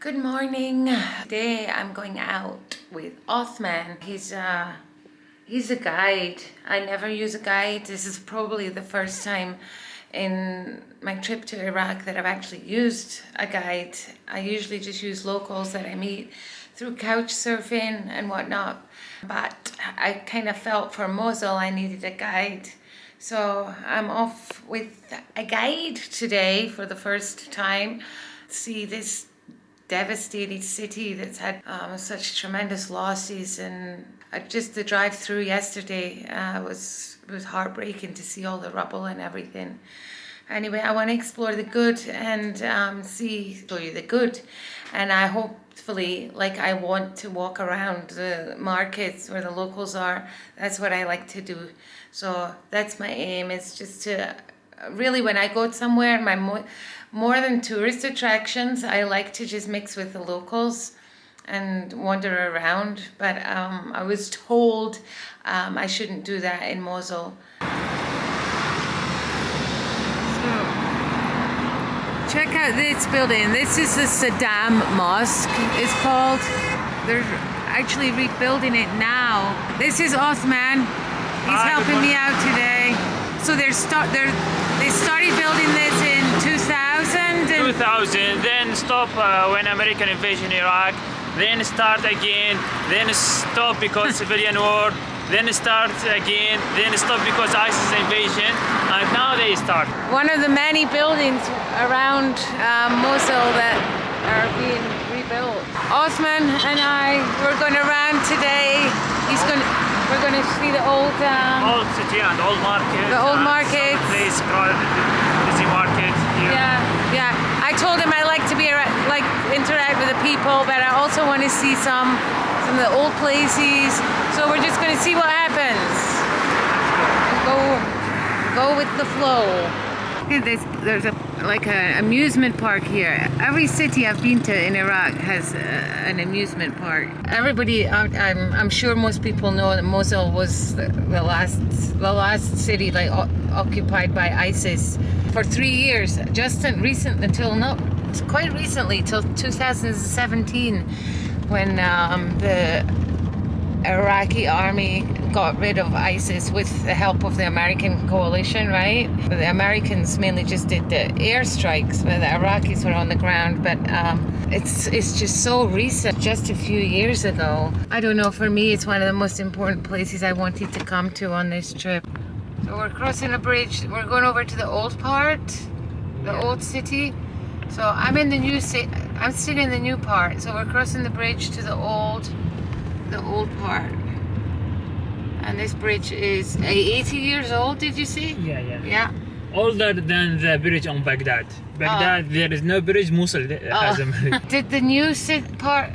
Good morning. Today I'm going out with Othman. He's a guide. I never use a guide. This is probably the first time in my trip to Iraq that I've actually used a guide. I usually just use locals that I meet through couch surfing and whatnot. But I kind of felt for Mosul I needed a guide. So I'm off with a guide today for the first time. See this devastated city that's had such tremendous losses, and just the drive through yesterday was heartbreaking to see all the rubble and everything. Anyway, I want to explore the good and show you the good, and I hopefully, like, I want to walk around the markets where the locals are. That's what I like to do. So that's my aim, is just to really, when I go somewhere, more than tourist attractions, I like to just mix with the locals and wander around. But I was told I shouldn't do that in Mosul. So, check out this building. This is the Saddam Mosque, it's called. They're actually rebuilding it now. This is Othman. He's helping me out today. So they started building this in 2000. 2000, then stop when American invasion Iraq, then start again, then stop because civilian war, then start again, then stop because ISIS invasion, and now they start. One of the many buildings around Mosul that are being rebuilt. Othman and I, we're going around today. We're going to see the old city and old market. The old market. Place crowded, busy market here. Yeah. I told him I like to be interact with the people, but I also want to see some of the old places. So we're just going to see what happens. Go with the flow. There's an amusement park here. Every city I've been to in Iraq has an amusement park. Everybody, I'm sure most people know that Mosul was the last city occupied by ISIS for 3 years. Quite recently, till 2017, when the Iraqi army got rid of ISIS with the help of the American coalition, right? The Americans mainly just did the airstrikes, but the Iraqis were on the ground. But it's just so recent, just a few years ago. I don't know, for me it's one of the most important places I wanted to come to on this trip. So we're crossing a bridge, we're going over to the old part, the old city. So I'm in the new city, I'm still in the new part, so we're crossing the bridge to the old part. And this bridge is 80 years old, did you see? Yeah. Older than the bridge on Baghdad. There is no bridge. Mosul has a bridge. Did the new part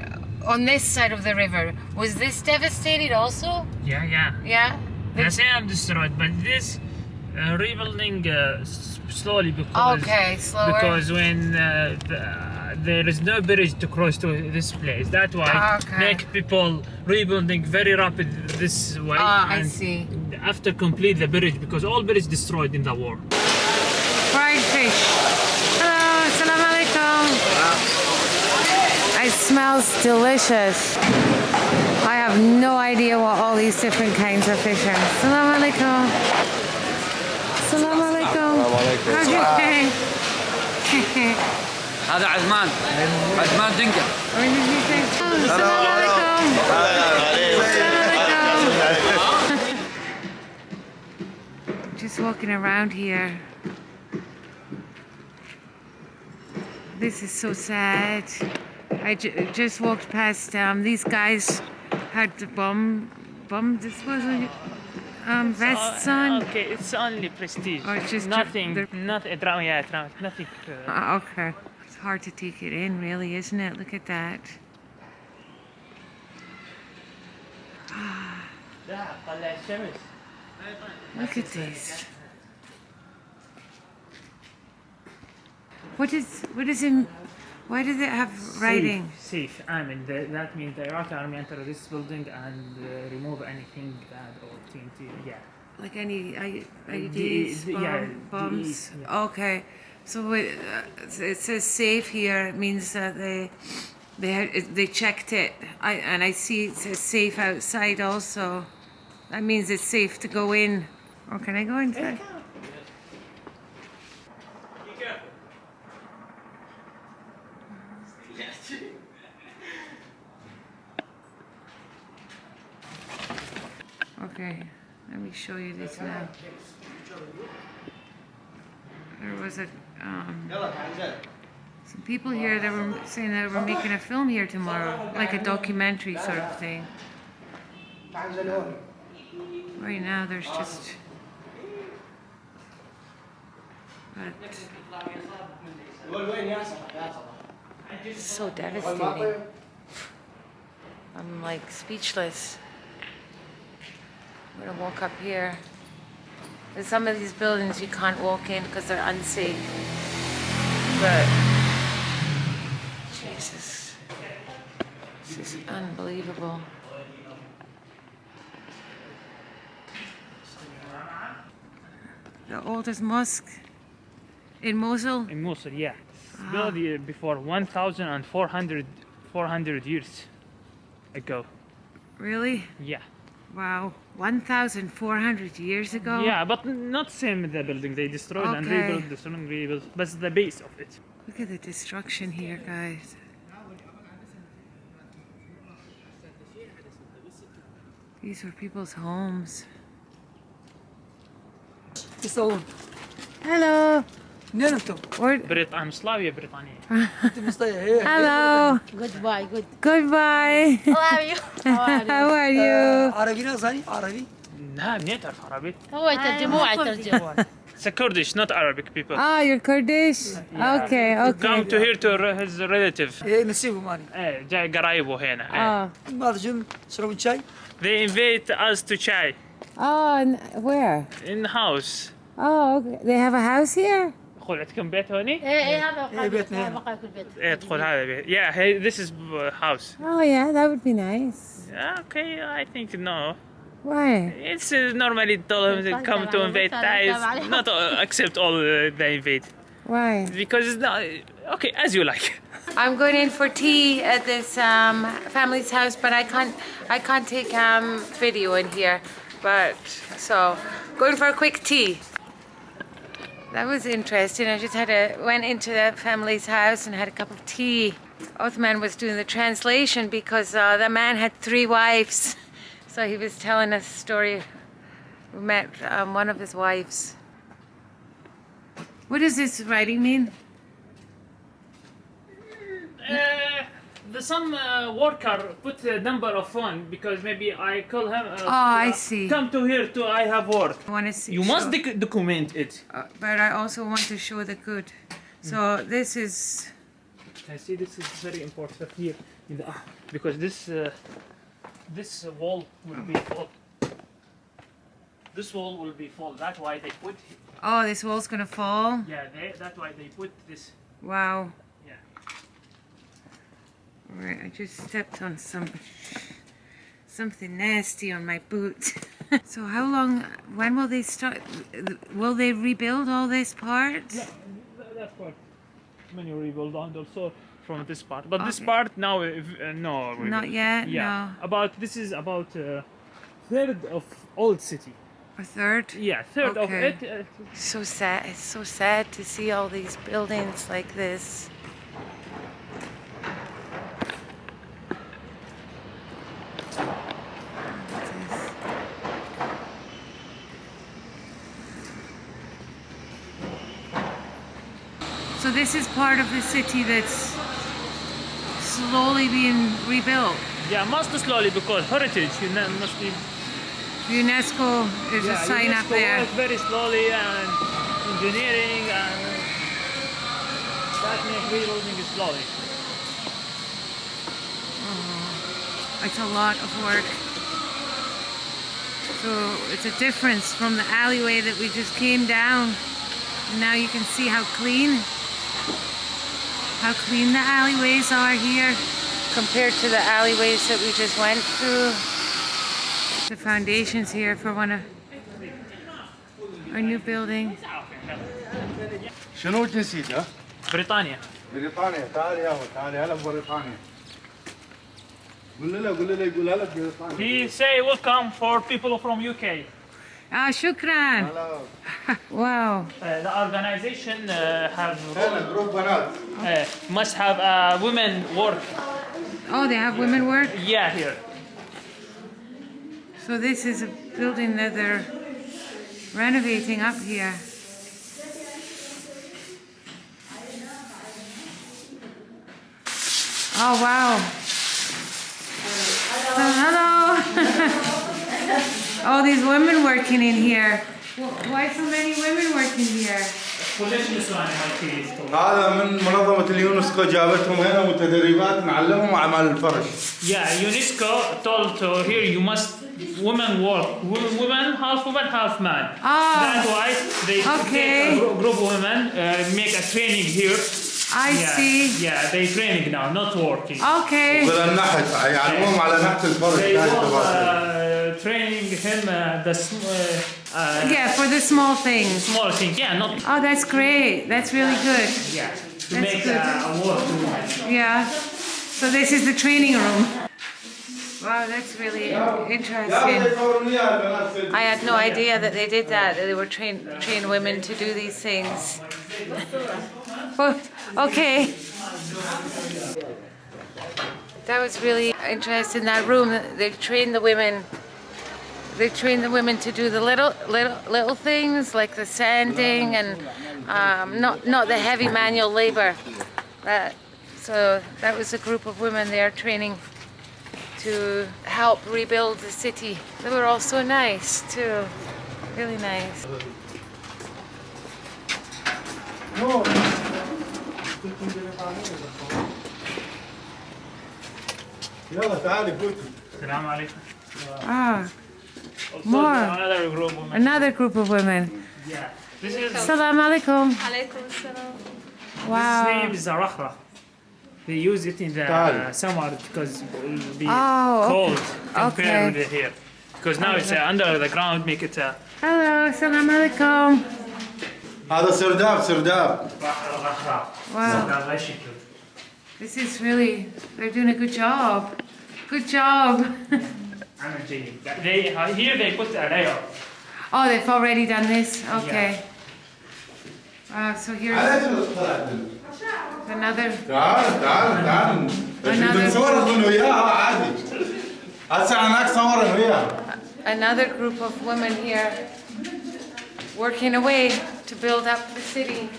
on this side of the river, was this devastated also? Yeah. The same destroyed, but this rebuilding slowly because when there is no bridge to cross to this place. That's why make people rebuilding very rapid this way. I see. After complete the bridge, because all bridge destroyed in the war. Fried fish. Hello, assalamu alaikum. It smells delicious. I have no idea what all these different kinds of fish are. Assalamu alaikum. Assalamu alaikum. Okay. هذا عزمان دنقة. Assalamu alaikum. Just walking around here. This is so sad. I just walked past. These guys had the bomb disposal vests on. Okay, it's only prestige. Or it's just nothing. Nothing. Okay. It's hard to take it in, really, isn't it? Look at that. Look at this. What is in? Why does it have writing? Safe. I mean, that means the Iraqi army enter this building and remove anything bad or TNT. Yeah. Like any IEDs, bombs. Okay. So it says safe here. It means that They checked it. And I see it says safe outside also. That means it's safe to go in. Or can I go inside? Okay, let me show you this now. There was some people here that were saying that we're making a film here tomorrow, like a documentary sort of thing. Right now there's just... It's so devastating. I'm like speechless. I'm gonna walk up here. There's some of these buildings you can't walk in because they're unsafe. But Jesus, this is unbelievable. The oldest mosque in Mosul? In Mosul, yeah. It's built before 1,400 years ago. Really? Yeah. Wow, 1,400 years ago? Yeah, but not same with the building. They destroyed and rebuilt, destroyed and rebuilt. But it's the base of it. Look at the destruction here, guys. These were people's homes. Hello. منين انتم؟ I'm Slavia, Britannia. انت مصطفى. Hello. Goodbye. Goodbye. How are you? How are you? عربي ناصري عربي. لا منين تعرف عربي؟ هو يترجمون. It's a Kurdish, not Arabic people. Ah, you're Kurdish? Okay. Come to here to his relative. ايه نسيبه ماني. جاي قرايبه هنا. ما تجون تشربون شاي؟ They invite us to chai. Oh, where? In the house. Oh, okay. They have a house here? دخل عندكم بيت هوني؟ ايه هذا بيتنا بقى كل بيت. ادخل هذا بيت. Yeah, hey, this is house. Oh yeah, that would be nice. Okay, I think no. Why? It's normally told them to come to invite guys, not accept all the invite. Why? Because it's not okay as you like. I'm going in for tea at this family's house, but I can't take video in here. But so going for a quick tea. That was interesting. I just went into the family's house and had a cup of tea. Othman was doing the translation because the man had 3 wives. So he was telling us a story. We met one of his wives. What does this writing mean? Some worker put the number of phone because maybe I call him. I see. Come to here to I have work. I want to see. You must document it. But I also want to show the good. So this is. I see this is very important here in the, because this wall will be full. This wall will be full. That's why they put. Oh, this wall's gonna fall. Yeah, that's why they put this. Wow. Yeah. Alright, I just stepped on something nasty on my boot. So how long? When will they start? Will they rebuild all this part? Yeah, that part. Many rebuild and also from this part, but this part now, no. Not yet. Yeah. No. This is about third of old city. A third. Yeah, third of Okay. it. So sad. It's so sad to see all these buildings like this. So this is part of the city that's slowly being rebuilt. Yeah, must slowly because heritage. You must be. UNESCO, there's a sign up there. Work very slowly and engineering and that makes rebuilding is slowly. It's a lot of work. So it's a difference from the alleyway that we just came down. And now you can see how clean the alleyways are here compared to the alleyways that we just went through. The foundations here for one of our new building. شنو جنسيته؟ بريطانيا. بريطانيا تعالي يابا تعالي هلا ببريطانيا He say welcome for people from UK. Ah, shukran. Wow. The organization have must have women work. Oh, they have women work? Yeah, here. So this is a building that they're renovating up here. Oh, wow. Hello. All these women working in here. Why so many women working here? هذا من منظمة اليونسكو جابتهم هنا متدربات نعلمهم أعمال الفرش. Yeah, UNESCO told to here you must women work. Women half man. Ah, That's why they okay. take a group of women make a training here. I see. Yeah, they training now, not working. Okay. ولا النحت يعلموهم على نحت الفرش. They will training him Yeah, for the small things. small things. Yeah, not Oh, that's great. That's really good. yeah to That's make good. a work. Yeah. So this is the training room. Wow, that's really interesting. I had no idea that they did that they were train women to do these things. Oh, okay. That was really interesting. That room, they train the women. They train the women to do the little things like the sanding and not the heavy manual labor. So that was a group of women there training to help rebuild the city. They were all so nice too, really nice. يلا تعالي فوتي. السلام عليكم. Ah, Also, More. another group of women. another group of women. Yeah. This is Assalamu alaikum. Wow. name is Zarahra. They use it in the Tali. summer because it will be Oh, cold compared okay. with here. Because now it's under the ground, make it Hello, assalamu alaikum. هذا سرداب. Wow. This is really, they're doing a good job. Good job. They here they put a layer. Oh, they've already done this? Okay. Wow, so here's another. تعال. نصور وياها عادي. هسه هناك صورنا وياها. Another group of women here working away to build up the city.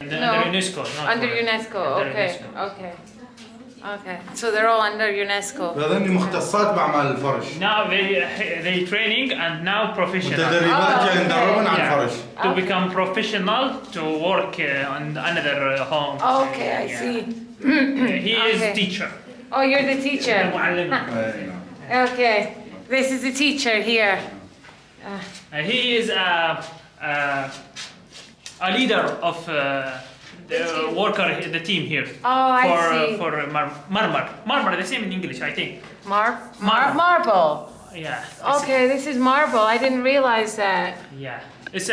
Under UNESCO. Not Under for- UNESCO, under okay, UNESCO. okay. So they're all under UNESCO. هذني مختصات بأعمال الفرش. Now they training and now professional. متدربات جاي ندربهم على الفرش. To become professional to work on another home. Okay, I see. He is Okay. teacher. Oh, you're the teacher. معلم. Okay, this is the teacher here. He is a leader of the worker, the team here. Oh, I for, see. For marmar, the same in English, I think. Marble. Yeah. Okay, this is marble. I didn't realize that. Yeah. It's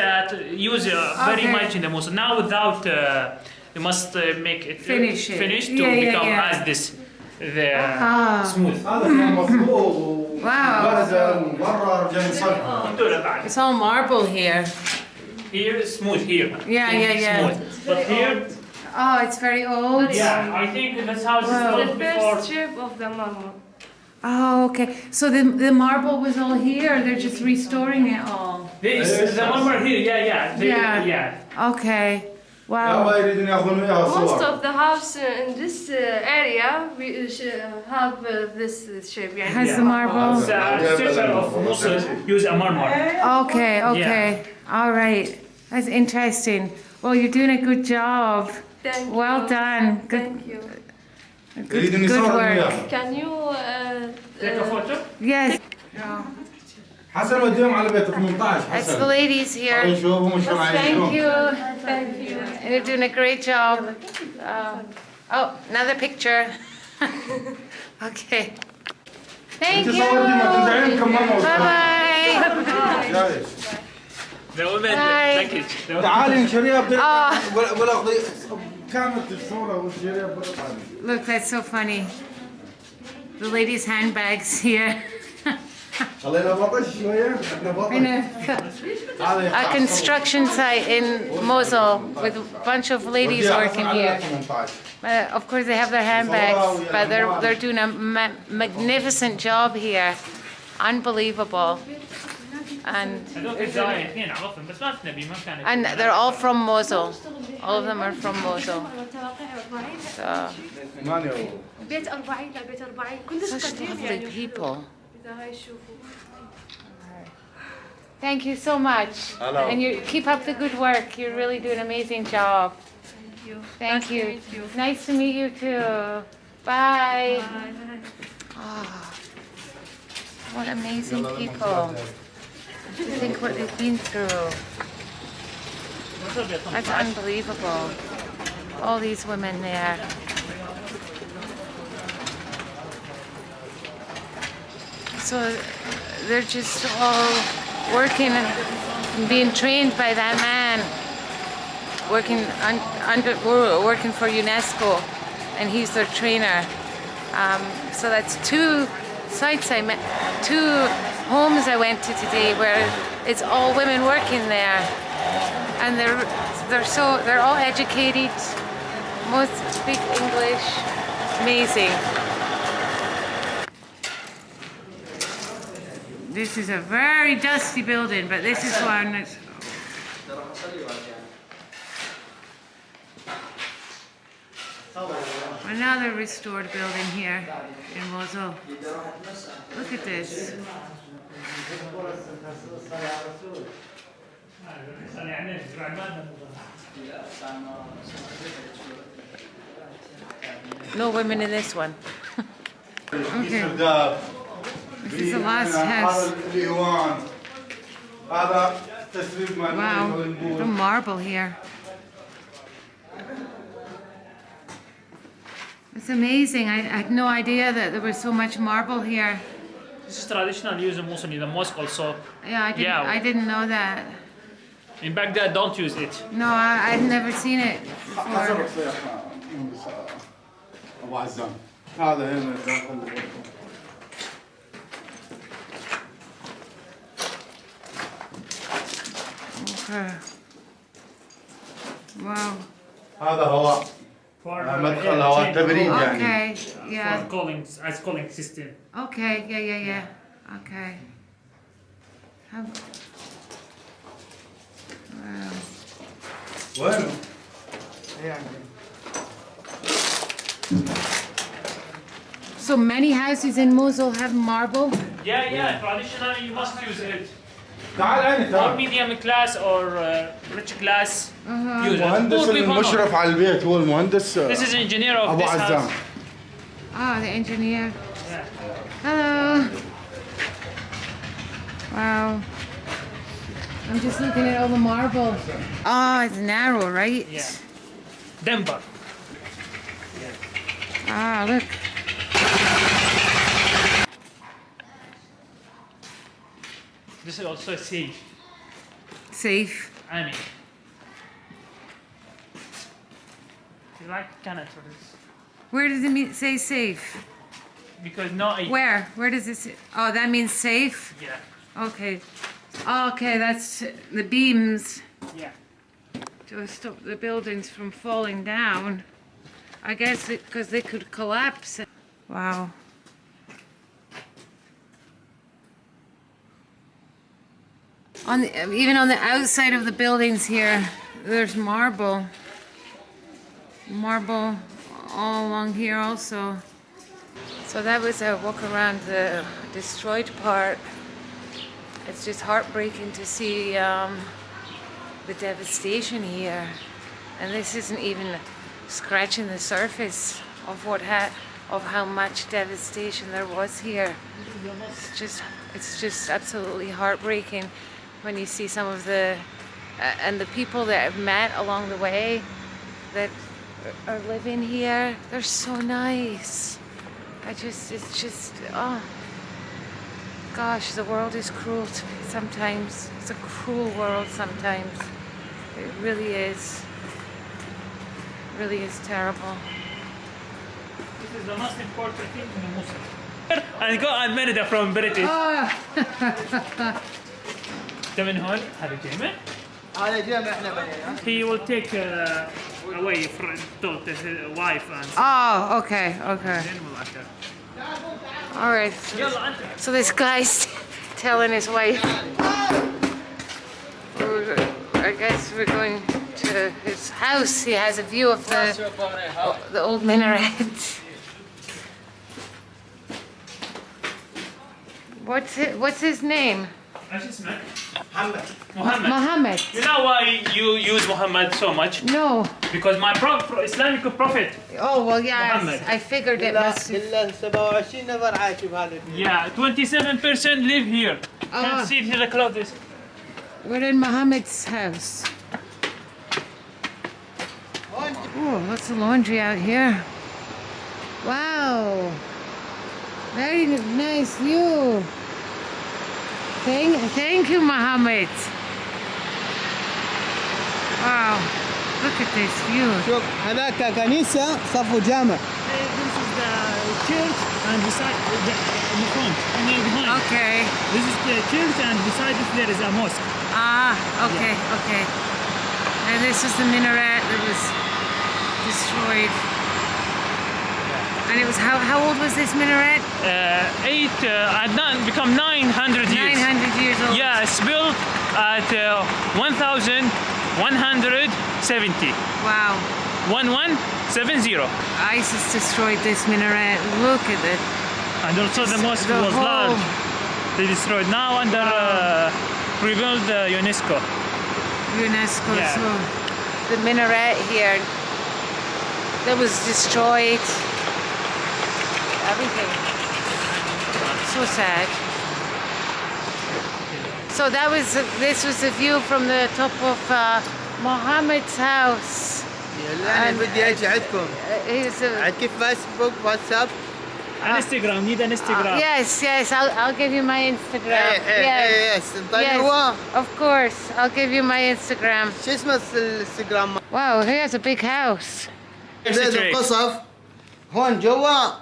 used very Okay. much in the Mosul. Now without, you must make it Finish it. finished to Yeah, become yeah. as this, the Ah. smooth. هذا كان مصبوغ Wow. وبرزة ومرة رجع يصلح. It's all marble here. Here is smooth here. Yeah. Smooth. But here, Oh, it's very old. yeah, I think this house is Wow. built before. strip of the marble. Oh, okay. So the marble was all here. They're just restoring it all. This is the number here. Yeah. Okay. يا Wow. يريدون ياخذون وياها Most صور. of the house in this area we have this shape. يعني Has the marble. It's a structure of Mosul use a marmar. Okay. All right. That's interesting. Well, you're doing a good job. Thank you. Well done. Good, Thank you. يريدون good يصورون work. وياها. Can you Take a photo. Yes. حسن وديهم على بيت 18 That's the حسن. ladies here. نشوفهم شلون Thank عايشون. you. thank you. You're doing a great job. Oh, another picture. Okay. Thank انت you. صورتي ما تنزعين كم مرة. Bye bye. جايز. The women Hi. package. تعالي نشريها بدل آه. ولا كانت الصورة والشريها بدل. Look, that's so funny. the ladies' handbags here. خلينا بطش شوية. In a construction site in Mosul with a bunch of ladies working here. Of course, they have their handbags, but they're doing a magnificent job here. Unbelievable. And they're all from Mosul. All of them are from Mosul. So, بيت 40 لبيت 40 كلش such قديم lovely يعني. people. إذا هاي شوفوا. Thank you so much. Hello. And you keep up the good work. You're really doing an amazing job. Thank you. Thank Nice you. to meet you. Nice to meet you too. Bye. Bye. Oh, what amazing people. To think what they've been through. That's unbelievable. All these women there. So they're just all working and being trained by that man, working for UNESCO, and he's their trainer. So that's two sites two homes I went to today where it's all women working there, and they're all educated. Most speak English. Amazing. This is a very dusty building, but this is one that's another restored building here in Mosul. Look at this. No women in this one. Okay. This is the last house. Wow, the marble here. It's amazing. I had no idea that there was so much marble here. This is traditional use in Mosul, the mosque also. Yeah, I didn't know that. In Baghdad, don't use it. No, I'd never seen it before. ابو عزام هذا هنا داخل Okay. Wow. هذا هواء مدخل هواء تبريد يعني. Okay, yeah. For cooling, as cooling system. Okay, yeah. Okay. Wow. وينه؟ So many houses in Mosul have marble? Yeah. Traditionally, you must use it. تعال عيني Or تعال. medium class or rich class. Use it. المهندس Poor people المشرف على البيت هو المهندس This is engineer of ابو this عزام. house. Ah, the engineer. Yeah. Hello. Wow. I'm just looking at all the marble. Oh, it's narrow, right? Yeah. Denver. Ah, look. This is also safe. Safe. I mean. You like Canada for this? Where does it say safe? Because no. Where? Where does it say? Oh, that means safe? Yeah. Okay. Okay, that's the beams Yeah. to stop the buildings from falling down. I guess because they could collapse. Wow. Even on the outside of the buildings here, there's marble. Marble all along here also. So that was a walk around the destroyed part. It's just heartbreaking to see the devastation here. And this isn't even scratching the surface of how much devastation there was here. It's just absolutely heartbreaking when you see some of and the people that I've met along the way that are living here. They're so nice. It's just, oh gosh, the world is cruel to me sometimes. It's a cruel world sometimes. It really is. Really is terrible. This is the most important thing in the Mosul. and go and Merida from British. ده من هون هذا جيمه. هذا جامع احنا بنينا. He will take away from his wife and. Oh, okay, okay. then we'll usher. All right. So this guy's telling his wife. I guess we're going to his house. He has a view of the old minaret. What's his name? Muhammad. You know why you use Muhammad so much? No. Because my Islamic prophet. Oh well, yeah. Muhammad. I figured it must. إلا 27 نفر عايش بهذا. Yeah, 27% live here. Can't see the clothes. We're in Muhammad's house. Oh, lots of laundry out here. Wow. Very nice view. Thank you, Muhammad. Wow. Look at this view. شوف هناك كنيسة صفوا جامع. This is the church and beside in the front and then behind. Okay. This is the church and beside it there is a mosque. Okay, okay. And this is the minaret that was destroyed. And it was how old was this minaret? Become 900 years. 900 years old. Yeah, it's built at 1170. Wow. 1170. ISIS destroyed this minaret. Look at it. And also the mosque The was whole- large. They destroyed now under rebuild UNESCO. UNESCO. Yeah. So the minaret here that was destroyed. Everything. So sad. So this was the view from the top of Muhammad's house. أنا بدي أجي عندكم. He's a, عندك فيسبوك واتساب. Instagram, need an Instagram. yes, I'll give you my Instagram. yes. Yes, of course, I'll give you my Instagram. شو اسمه الانستغرام؟ Wow, he has a big house. زيد القصف هون جوا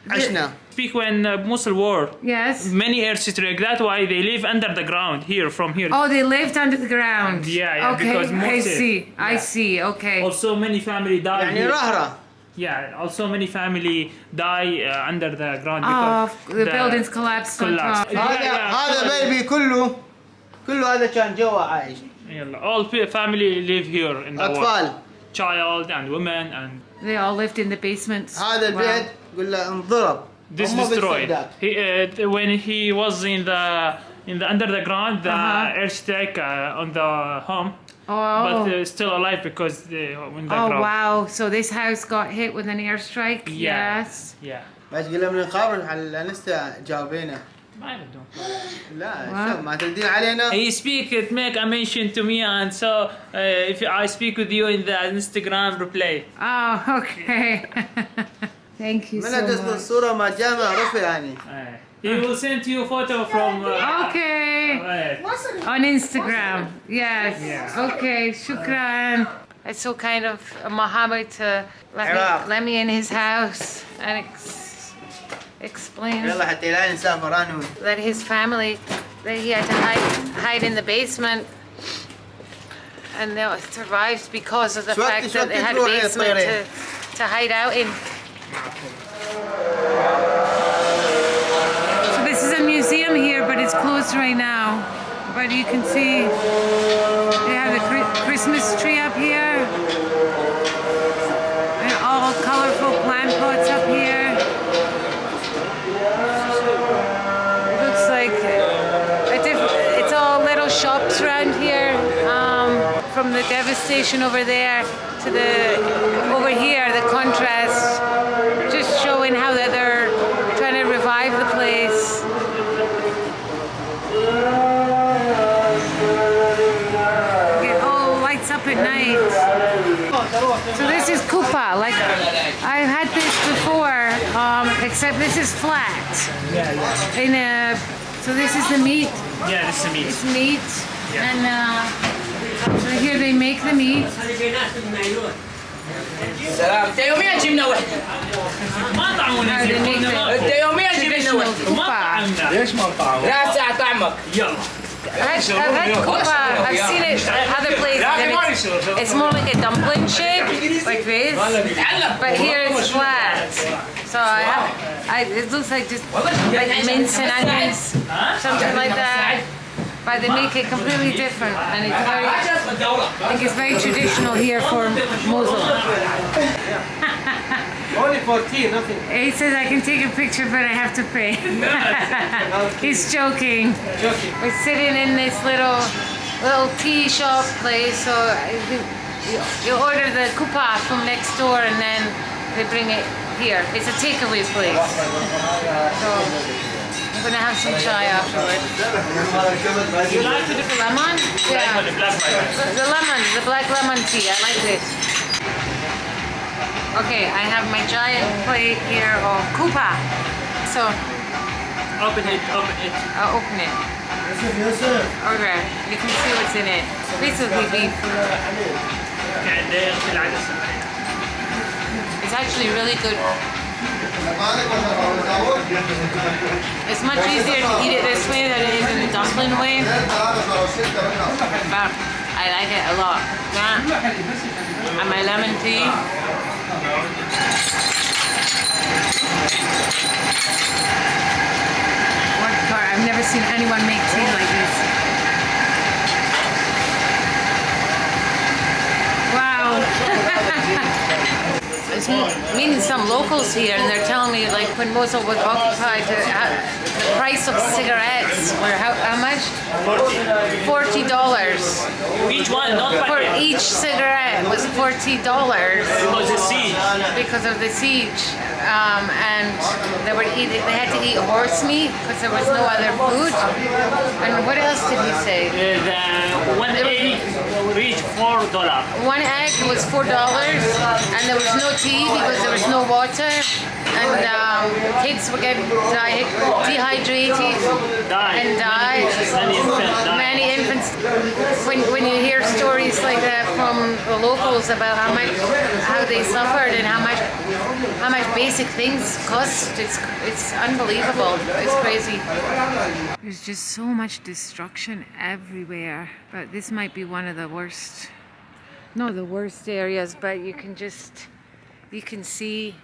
عشنا. Speak when Mosul war. Yes. Many airstrike. That's why they live under the ground here, from here. Oh, they lived under the ground. Yeah, Okay, because I Mosul. see. I Yeah. see. Okay. Also, many family die. يعني here. رهرة. Yeah, also many family die under the ground Oh, because the buildings collapsed on collapsed. top. هذا بيبي كله هذا كان جوا عايش. All family live here in the war. أطفال. Child and women and They all lived in the basements. هذا البيت قل له انضرب. this هم destroyed. بالسداد. When he was in the under the ground, the airstrike on the home, Oh. but still alive because in the Oh ground. wow! So this house got hit with an airstrike. Yeah. Yes. Yeah. بس قل له من الخبر على الانستا جاوبينا. I don't know. لا شوف ما تردين علينا. He make a mention to me, and so if I speak with you in the Instagram replay. Oh, okay. Thank you من so قصد much. الصورة ما جامع عرفه يعني. He will send you a photo from. Okay. On Instagram. Yes. Yeah. Okay. Shukran. It's so kind of Muhammad to Iraq. let me in his house and explain يلا حتى لا نسافر أنا. that his family, that he had to hide in the basement, and they survived because of the شو fact وقت- that شو they وقت had a تروحي basement تطيرين؟ to hide out in. So this is a museum here, but it's closed right now. But you can see they have the Christmas tree up here, and all colorful plant pots up here. It looks like it's all little shops around here. From the devastation over there to over here, the contrast, just showing how that they're trying to revive the place. It all lights up at night. So this is kupa. Like I've had this before, except this is flat. So this is the meat. Yeah, this is a meat. It's meat, Yeah. and so here they make the meat. سلام انت يوميا جبنا وحده ما طعمونا انت يوميا جبنا وحده ما طعمنا ليش ما طعمنا؟ لا ساعة طعمك يلا I've had kupa, I've seen it other places and it's more like a dumpling shape, like this, but here it's flat. So it looks like just like mince and onions, something like that. But they make it completely different and it's very, I think it's very traditional here for Mosul. Only for tea, nothing. He says I can take a picture but I have to pay. He's joking. We're sitting in this little tea shop place, so you order the kupa from next door and then they bring it here. It's a takeaway place. So I'm gonna have some chai afterwards. You like the different Lemon? Yeah. the black one? The black lemon tea, I like this. Okay, I have my giant plate here of kupa. So Open it, open it. I'll open it. Okay, you can see what's in it. Basically beef. It's actually really good. It's much easier to eat it this way than it is in the dumpling way. But I like it a lot. That and my lemon tea. What part? I've never seen anyone make tea like this. Wow. It's meeting some locals here and they're telling me like when Mosul was occupied, the price of cigarettes were how much? $40. Each one, not For packet. each cigarette was $40. Because the siege. Because of the siege. And they had to eat horse meat because there was no other food. And what else did he say? The 1 egg reached $4. One egg was $4 and there was no tea because there was no water and kids were getting dehydrated and died. Many infants. When you hear stories like that from the locals about how they suffered and how much basic things cost, it's unbelievable. It's crazy. There's just so much destruction everywhere, but this might be one of the worst. Not the worst areas, but you can see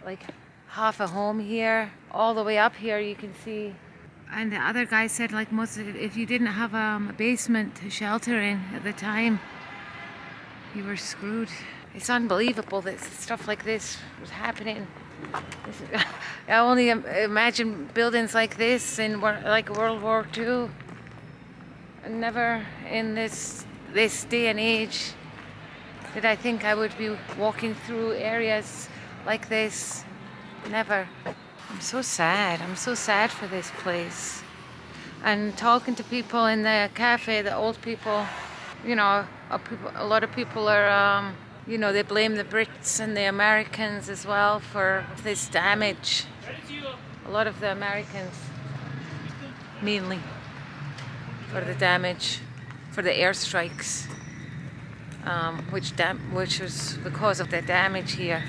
like half a home here. All the way up here you can see. And the other guy said like if you didn't have a basement to shelter in at the time, you were screwed. It's unbelievable that stuff like this was happening. I only imagine buildings like this in like World War II. Never in this day and age did I think I would be walking through areas like this. Never. I'm so sad. I'm so sad for this place. And talking to people in the cafe, the old people, you know, a lot of people are, you know, they blame the Brits and the Americans as well for this damage. A lot of the Americans, mainly, for the damage, for the airstrikes, which was the cause of the damage here.